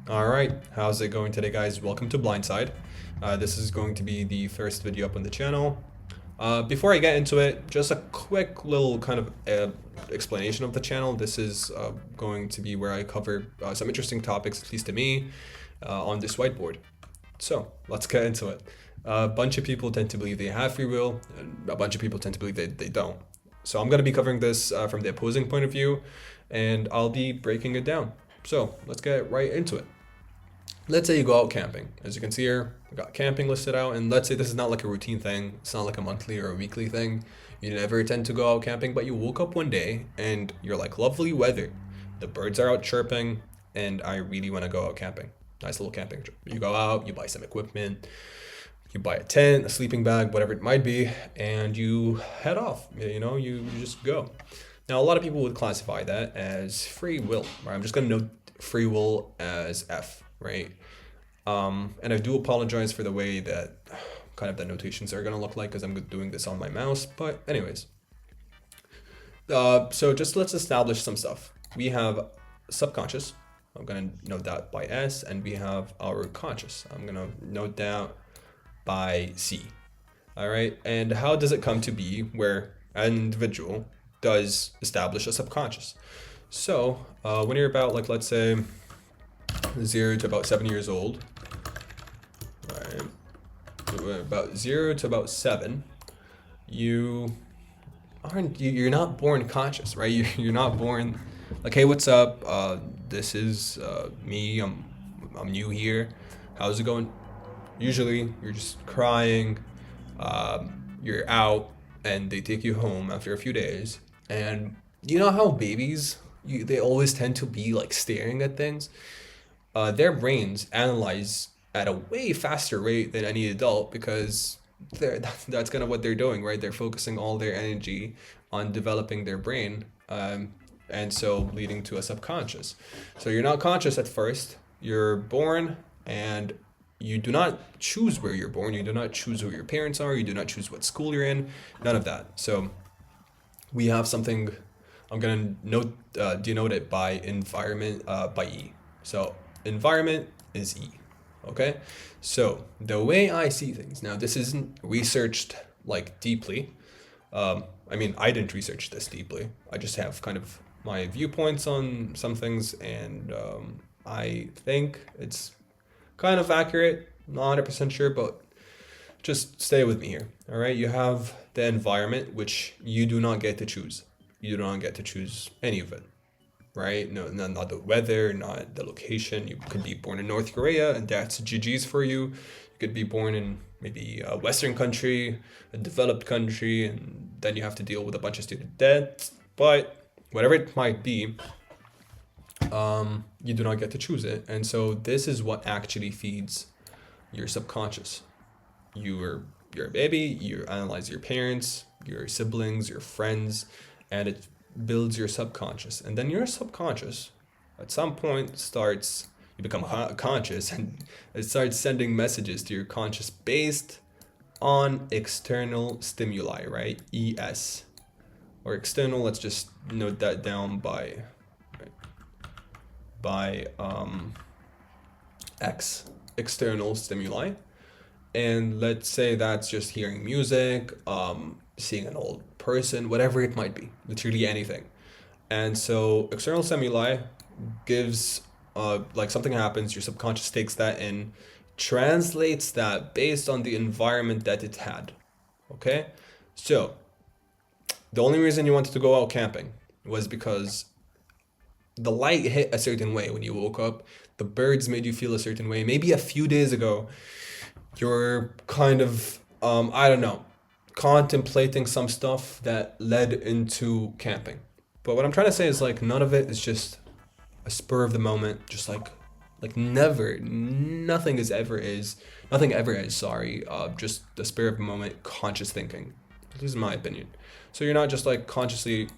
All right, how's it going today, guys? Welcome to Blindside. This is going to be the first video up on the channel. Before I get into it, just a quick little kind of explanation of the channel. This is going to be where I cover some interesting topics, at least to me, on this whiteboard. So let's get into it. A bunch of people tend to believe they have free will, and a bunch of people tend to believe they don't. So I'm going to be covering this from the opposing point of view, and I'll be breaking it down. So let's get right into it. Let's say you go out camping. As you can see here, I got camping listed out, and let's say this is not like a routine thing. It's not like a monthly or a weekly thing. You never tend to go out camping, but you woke up one day and you're like, lovely weather. The birds are out chirping, and I really want to go out camping. Nice little camping trip. You go out, you buy some equipment, you buy a tent, a sleeping bag, whatever it might be, and you head off. You just go. Now, a lot of people would classify that as free will, right? I'm just going to note free will as F, right? And I do apologize for the way that kind of the notations are going to look like because I'm doing this on my mouse. But anyways, so just let's establish some stuff. We have subconscious. I'm going to note that by S, and we have our conscious. I'm going to note that by C. All right. And how does it come to be where an individual does establish a subconscious? So when you're about, like, let's say 0 to about 7 years old, right? About 0 to about 7, you're not born conscious, right? You're not born like, hey, what's up? This is me. I'm new here. How's it going? Usually, you're just crying. You're out, and they take you home after a few days. And you know how babies, they always tend to be like staring at things. Their brains analyze at a way faster rate than any adult because that's kind of what they're doing, right? They're focusing all their energy on developing their brain, and so leading to a subconscious. So you're not conscious at first. You're born, and you do not choose where you're born. You do not choose who your parents are. You do not choose what school you're in. None of that. So we have something. I'm gonna denote it by environment, by E. So environment is E. Okay. So the way I see things now, this isn't researched like deeply. I didn't research this deeply. I just have kind of my viewpoints on some things, and I think it's kind of accurate. Not 100% sure, but just stay with me here. All right. You have the environment, which you do not get to choose. You do not get to choose any of it, right? No, not the weather, not the location. You could be born in North Korea, and that's GG's for you. You could be born in maybe a Western country, a developed country, and then you have to deal with a bunch of student debt. But whatever it might be, you do not get to choose it. And so this is what actually feeds your subconscious. You're a baby, you analyze your parents, your siblings, your friends, and it builds your subconscious. And then your subconscious at some point starts, you become conscious, and it starts sending messages to your conscious based on external stimuli, right? ES. Or external, let's just note that down by X, external stimuli. And let's say that's just hearing music, seeing an old person, whatever it might be, literally anything. And so external stimuli gives, like, something happens, your subconscious takes that in, translates that based on the environment that it had. Okay? So the only reason you wanted to go out camping was because the light hit a certain way when you woke up. The birds made you feel a certain way. Maybe a few days ago, you're kind of, I don't know, contemplating some stuff that led into camping. But what I'm trying to say is, like, none of it is just a spur of the moment, just like never, nothing ever is, sorry, just the spur of the moment conscious thinking. This is my opinion. So you're not just like consciously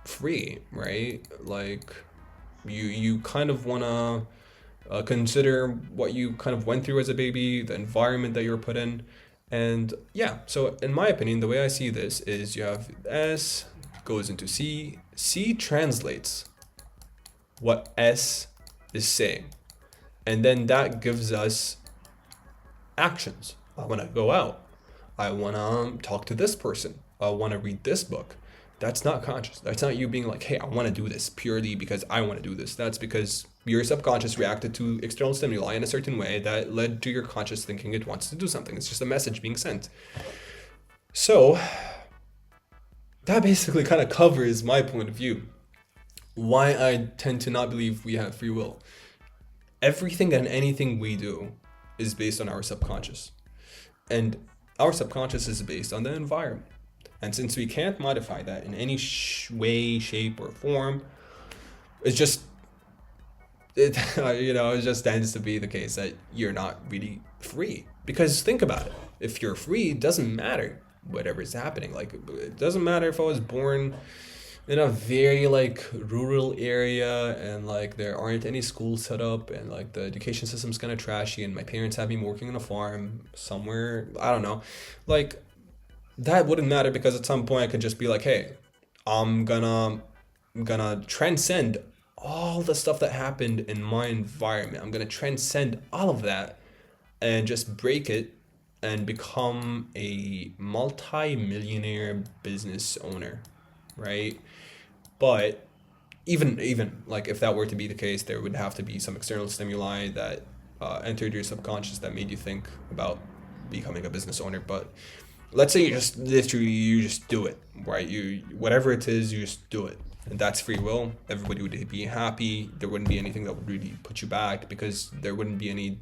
free, right? Like you kind of want to consider what you kind of went through as a baby, the environment that you're put in. And yeah, so in my opinion, the way I see this is you have S goes into C. C translates what S is saying. And then that gives us actions. I want to go out. I want to talk to this person. I want to read this book. That's not conscious. That's not you being like, hey, I want to do this purely because I want to do this. That's because your subconscious reacted to external stimuli in a certain way that led to your conscious thinking it wants to do something. It's just a message being sent. So that basically kind of covers my point of view. Why I tend to not believe we have free will. Everything and anything we do is based on our subconscious. And our subconscious is based on the environment. And since we can't modify that in any way, shape, or form, it's just, it it just tends to be the case that you're not really free. Because think about it. If you're free, it doesn't matter whatever's happening. Like, it doesn't matter if I was born in a very like rural area and like there aren't any schools set up and like the education system's kind of trashy and my parents have me working on a farm somewhere, I don't know, like that wouldn't matter because at some point I could just be like, hey, I'm gonna transcend all the stuff that happened in my environment. I'm gonna transcend all of that and just break it and become a multi-millionaire business owner, right? But even like if that were to be the case, there would have to be some external stimuli that entered your subconscious that made you think about becoming a business owner. But let's say you just literally you just do it, right? You whatever it is, you just do it, and that's free will. Everybody would be happy. There wouldn't be anything that would really put you back because there wouldn't be any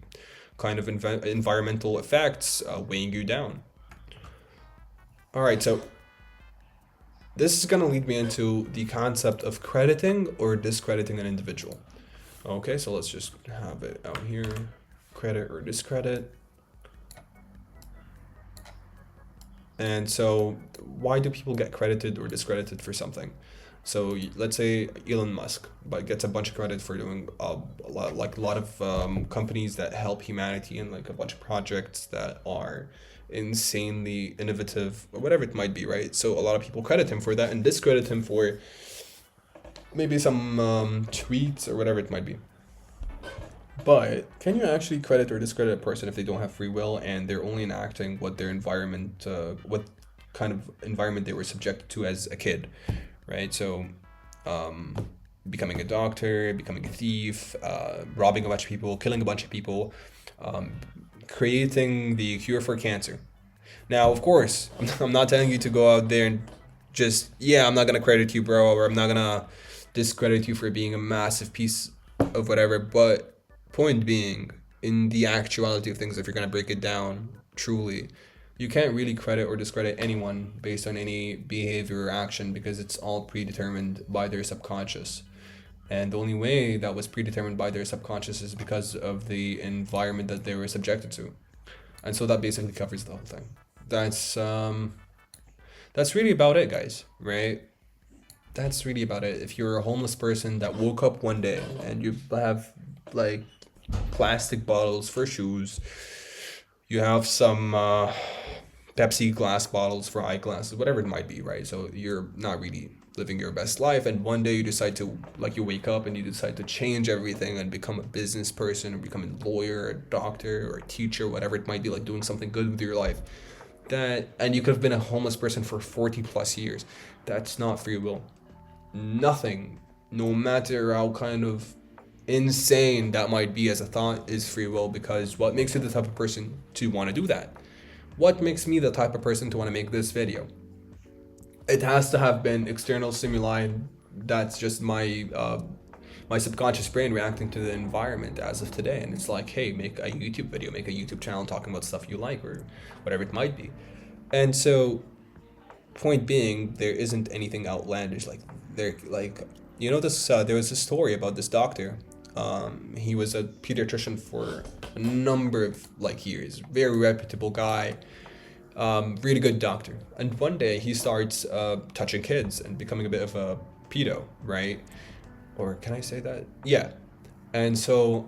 kind of environmental effects weighing you down. All right, so this is going to lead me into the concept of crediting or discrediting an individual. Okay, so let's just have it out here. Credit or discredit. And so why do people get credited or discredited for something? So let's say Elon Musk, but gets a bunch of credit for doing a lot of companies that help humanity and like a bunch of projects that are insanely innovative or whatever it might be, right? So a lot of people credit him for that and discredit him for maybe some tweets or whatever it might be. But can you actually credit or discredit a person if they don't have free will and they're only enacting what their environment, what kind of environment they were subjected to as a kid, right? So, um, becoming a doctor, becoming a thief, robbing a bunch of people, killing a bunch of people, um, creating the cure for cancer. Now, of course, I'm not telling you to go out there and just, yeah, I'm not gonna credit you, bro, or I'm not gonna discredit you for being a massive piece of whatever. But point being, in the actuality of things, if you're gonna break it down truly, you can't really credit or discredit anyone based on any behavior or action because it's all predetermined by their subconscious. And the only way that was predetermined by their subconscious is because of the environment that they were subjected to. And so that basically covers the whole thing. That's um that's really about it, guys, right? That's really about it. If you're a homeless person that woke up one day and you have like plastic bottles for shoes, you have some Pepsi glass bottles for eyeglasses, whatever it might be, right? So you're not really living your best life, and one day you decide to, like, you wake up and you decide to change everything and become a business person or become a lawyer, a doctor, or a teacher, whatever it might be, like doing something good with your life. That, and you could have been a homeless person for 40 plus years. That's not free will. Nothing, no matter how kind of insane that might be as a thought, is free will, because what makes you the type of person to want to do that? What makes me the type of person to want to make this video? It has to have been external stimuli. That's just my subconscious brain reacting to the environment as of today, and it's like, hey, make a YouTube video, make a YouTube channel talking about stuff you like or whatever it might be. And so, point being, there isn't anything outlandish. Like, there, like, this there was a story about this doctor. He was a pediatrician for a number of like years, very reputable guy, really good doctor. And one day he starts touching kids and becoming a bit of a pedo, right? Or can I say that? Yeah. And so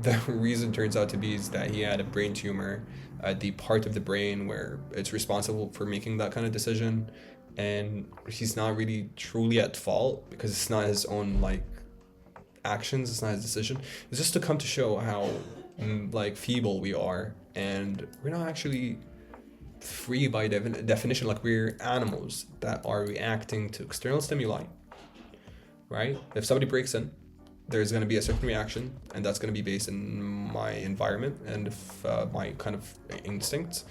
the reason turns out to be is that he had a brain tumor at the part of the brain where it's responsible for making that kind of decision. And he's not really truly at fault because it's not his own like actions. It's not his decision. It's just to come to show how like feeble we are, and we're not actually free by definition. Like we're animals that are reacting to external stimuli, right? If somebody breaks in, there's going to be a certain reaction, and that's going to be based in my environment and if my kind of instincts.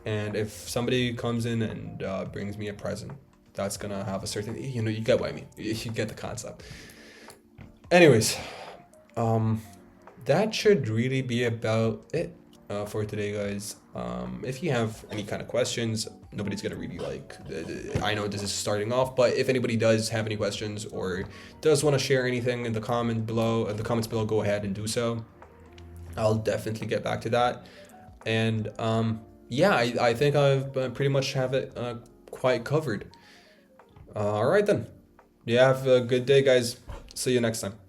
And if somebody comes in and brings me a present, that's going to have a certain, you get what I mean. You get the concept. Anyways, that should really be about it for today, guys. If you have any kind of questions, nobody's gonna really I know this is starting off, but if anybody does have any questions or does want to share anything in the comments below, go ahead and do so. I'll definitely get back to that. And yeah, I think I've pretty much have it quite covered. All right then. Yeah, have a good day, guys. See you next time.